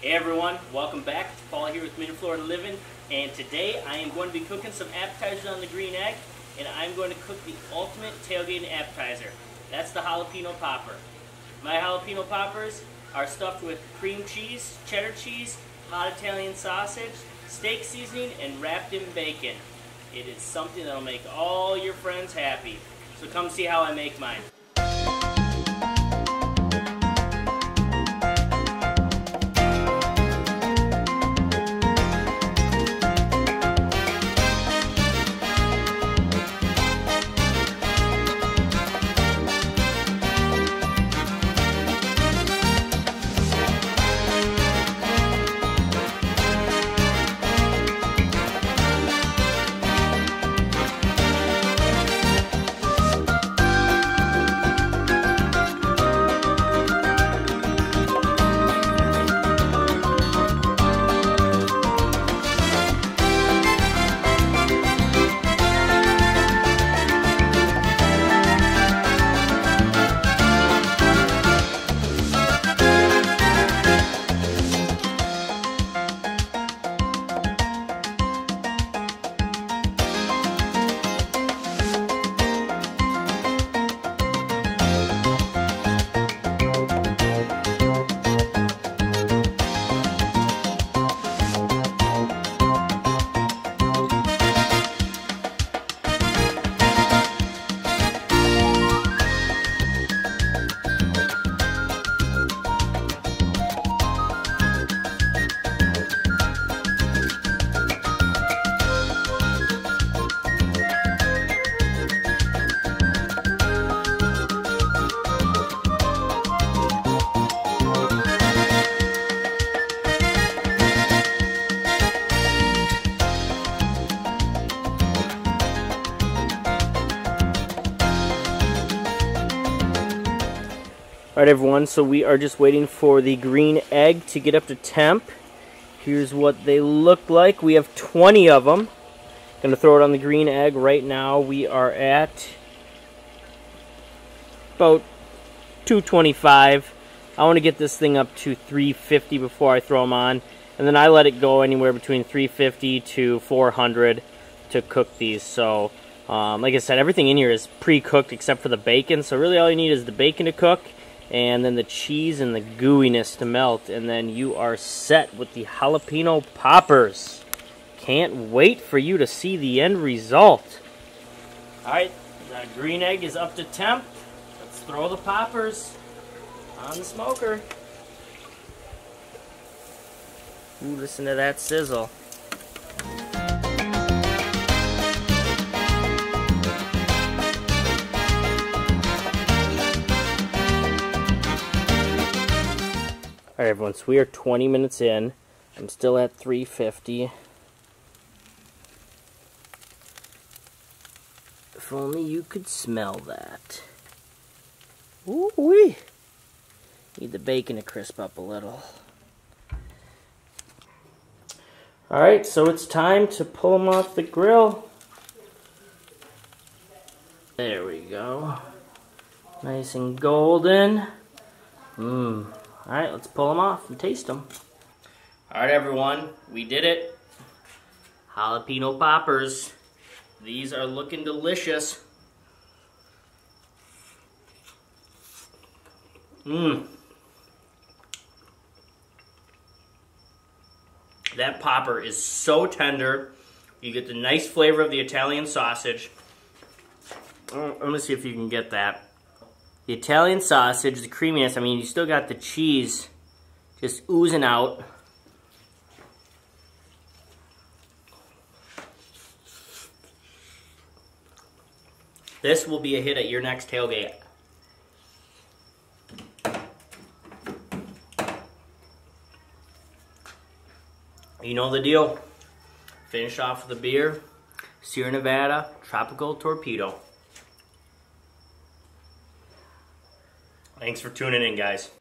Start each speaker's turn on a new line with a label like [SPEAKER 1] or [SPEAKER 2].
[SPEAKER 1] Hey everyone, welcome back. Paul here with Minne-Florida Living, and today I am going to be cooking some appetizers on the green egg, and I'm going to cook the ultimate tailgating appetizer. That's the jalapeno popper. My jalapeno poppers are stuffed with cream cheese, cheddar cheese, hot Italian sausage, steak seasoning, and wrapped in bacon. It is something that'll make all your friends happy. So come see how I make mine. Alright everyone, so we are just waiting for the green egg to get up to temp. Here's what they look like. We have 20 of them. Gonna throw it on the green egg right now. We are at about 225. I want to get this thing up to 350 before I throw them on. And then I let it go anywhere between 350 to 400 to cook these. So, like I said, everything in here is pre-cooked except for the bacon. So really all you need is the bacon to cook, and then the cheese and the gooiness to melt, and then you are set with the jalapeno poppers. Can't wait for you to see the end result. Alright, the green egg is up to temp. Let's throw the poppers on the smoker. Ooh, listen to that sizzle. Alright everyone, so we are 20 minutes in. I'm still at 350. If only you could smell that. Ooh-wee! Need the bacon to crisp up a little. Alright, so it's time to pull them off the grill. There we go. Nice and golden. Mmm. Alright, let's pull them off and taste them. Alright everyone, we did it. Jalapeno poppers. These are looking delicious. Mmm. That popper is so tender. You get the nice flavor of the Italian sausage. Let me see if you can get that. The Italian sausage, the creaminess, I mean, you still got the cheese just oozing out. This will be a hit at your next tailgate. You know the deal. Finish off with a beer. Sierra Nevada Tropical Torpedo. Thanks for tuning in, guys.